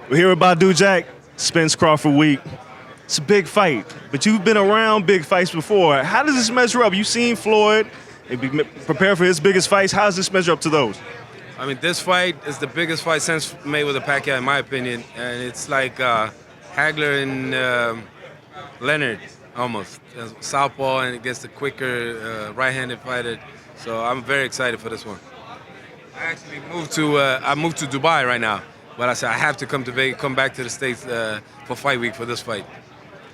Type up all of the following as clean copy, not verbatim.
We're here with Badou Jack, Spence Crawford week. It's a big fight, but you've been around big fights before. How does this measure up? You've seen Floyd and be prepared for his biggest fights. How does this measure up to those? I mean, this fight is the biggest fight since Mayweather Pacquiao, in my opinion, and it's like Hagler and Leonard almost. Southpaw and against the quicker right-handed fighter. So I'm very excited for this one. I actually moved to Dubai right now, but I said I have to come to Vegas, come back to the States for fight week for this fight.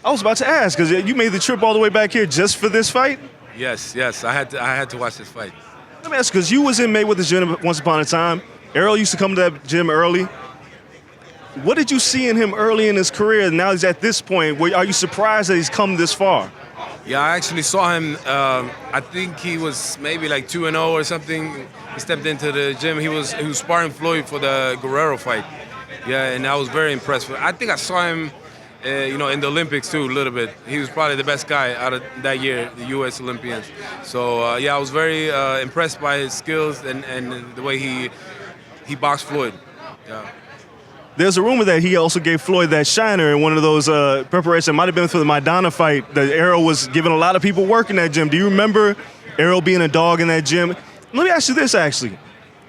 I was about to ask, because you made the trip all the way back here just for this fight? Yes, I had to watch this fight. Let me ask, because you was in Mayweather's gym once upon a time. Errol used to come to that gym early. What did you see in him early in his career? Now he's at this point. Are you surprised that he's come this far? Yeah, I actually saw him. I think he was maybe like 2-0 or something. He stepped into the gym. He was sparring Floyd for the Guerrero fight. Yeah, and I was very impressed. I think I saw him, in the Olympics too a little bit. He was probably the best guy out of that year, the U.S. Olympians. So I was very impressed by his skills and the way he boxed Floyd. Yeah. There's a rumor that he also gave Floyd that shiner in one of those preparations. It might have been for the Maidana fight. That Errol was giving a lot of people work in that gym. Do you remember Errol being a dog in that gym? Let me ask you this, actually.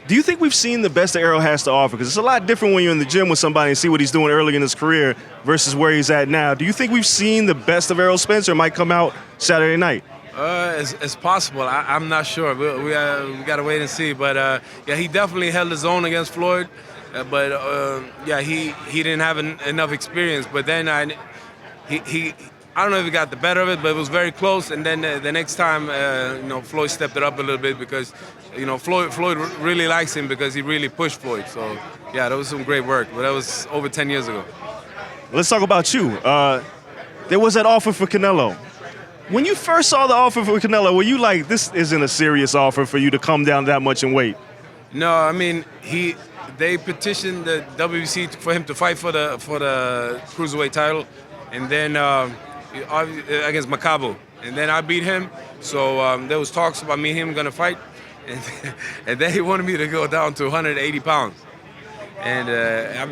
Do you think we've seen the best that Errol has to offer? Because it's a lot different when you're in the gym with somebody and see what he's doing early in his career versus where he's at now. Do you think we've seen the best of Errol Spence, or might come out Saturday night? It's possible. I'm not sure. We got to wait and see. But, he definitely held his own against Floyd. He didn't have enough experience. But then I don't know if he got the better of it, but it was very close. And then the next time, Floyd stepped it up a little bit because, Floyd really likes him because he really pushed Floyd. So, that was some great work. But that was over 10 years ago. Let's talk about you. There was that offer for Canelo. When you first saw the offer for Canelo, were you like, this isn't a serious offer for you to come down that much in weight? No, I mean, they petitioned the WBC for him to fight for the cruiserweight title, and then against Macabo, and then I beat him. So there was talks about me and him gonna fight, and then he wanted me to go down to 180 pounds. And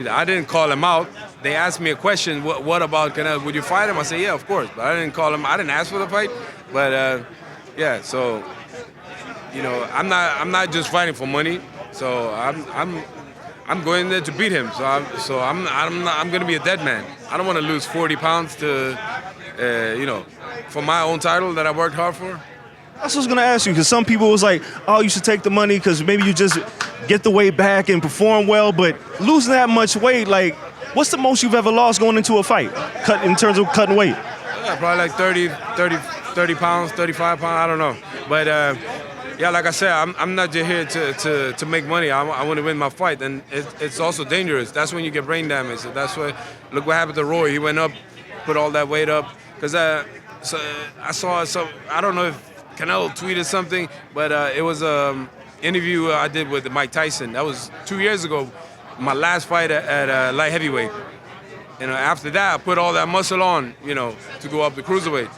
I didn't call him out. They asked me a question, what about Canelo? Would you fight him? I said, yeah, of course. But I didn't call him. I didn't ask for the fight. But so I'm not just fighting for money. So I'm going there to beat him. So I'm going to be a dead man. I don't want to lose 40 pounds to for my own title that I worked hard for. That's what I was going to ask you, because some people was like, oh, you should take the money because maybe you just get the weight back and perform well, but losing that much weight, like, what's the most you've ever lost going into a fight, in terms of cutting weight? Yeah, probably like 30 pounds, 35 pounds, I don't know. But, like I said, I'm not just here to make money. I want to win my fight, and it's also dangerous. That's when you get brain damage. So that's why, look what happened to Roy. He went up, put all that weight up. Because so I saw some, I don't know if Canelo tweeted something, but it was an interview I did with Mike Tyson. That was 2 years ago, my last fight at light heavyweight. And after that, I put all that muscle on, to go up to cruiserweight.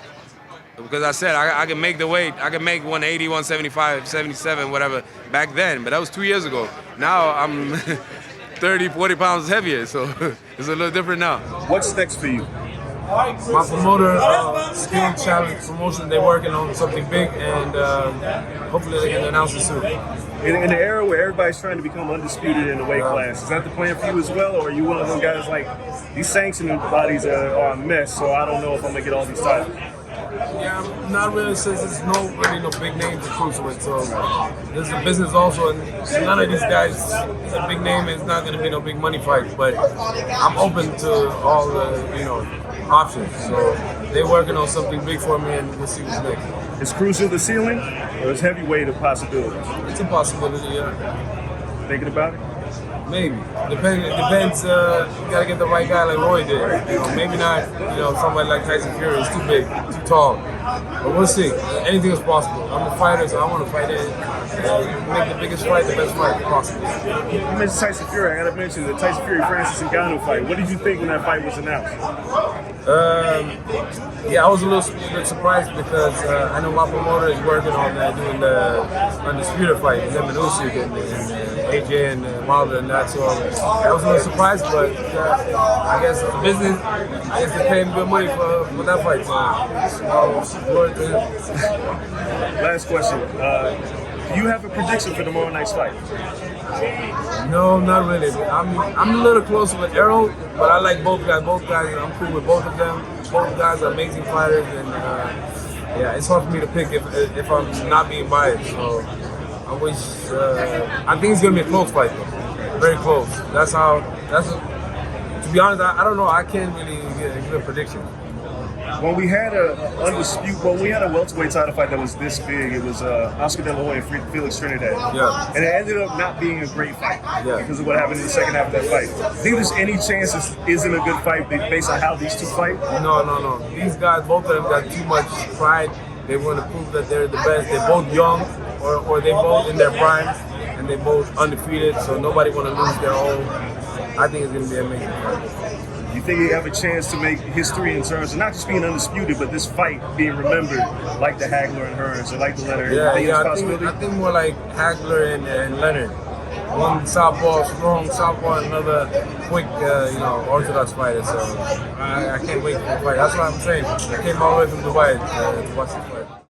Because I said I can make the weight. I can make 180, 175, 77, whatever, back then. But that was 2 years ago. Now I'm 30, 40 pounds heavier, so it's a little different now. What's next for you? My promoter, Skill Challenge Promotion, they're working on something big, and hopefully they can announce it soon. In the era where everybody's trying to become undisputed in the weight class, is that the plan for you as well, or are you one of those guys like, these sanctioning bodies are a mess, so I don't know if I'm going to get all these titles? Yeah, not really, since there's really no big names to cruiserweight. So this is a business also, and none of these guys, a big name is not going to be no big money fights. But I'm open to all the options. So they're working on something big for me, and we'll see what's next. Is cruiser the ceiling, or is heavyweight a possibility? It's a possibility, yeah. Thinking about it? Maybe. Depends. You gotta get the right guy like Roy did. Maybe not. Somebody like Tyson Fury is too big, too tall. But we'll see. Anything is possible. I'm a fighter, so I want to fight it. Make the biggest fight, the best fight possible. You mentioned Tyson Fury. I gotta mention the Tyson Fury-Francis Ngannou fight. What did you think when that fight was announced? I was a little surprised because I know my promoter is working on that, doing the undisputed fight, Lemon Usyk, and AJ and Wilder and that. So that was a little surprise, but I guess it's a business. I guess they're paying good money for that fight. So glory to him. Last question. Do you have a prediction for tomorrow night's fight? No, not really. I'm a little closer with Errol, but I like both guys. Both guys, I'm cool with both of them. Both guys are amazing fighters, and yeah, it's hard for me to pick if I'm not being biased. So I wish. I think it's gonna be a close fight, though. Very close. To be honest, I don't know. I can't really give a prediction. When we had a welterweight title fight that was this big, it was Oscar De La Hoya and Felix Trinidad. Yeah. And it ended up not being a great fight because of what happened in the second half of that fight. Do you think there's any chance this isn't a good fight based on how these two fight? No. These guys, both of them got too much pride. They want to prove that they're the best. They're both young, or they both in their primes, and they both undefeated, so nobody want to lose their own. I think it's going to be amazing fight. You think you have a chance to make history in terms of not just being undisputed, but this fight being remembered like the Hagler and Hearns or like the Leonard? I think more like Hagler and Leonard. One southpaw, strong southpaw, and another quick, orthodox fighter. So I can't wait for the fight. That's what I'm saying. I came all the way from Dubai to watch the fight.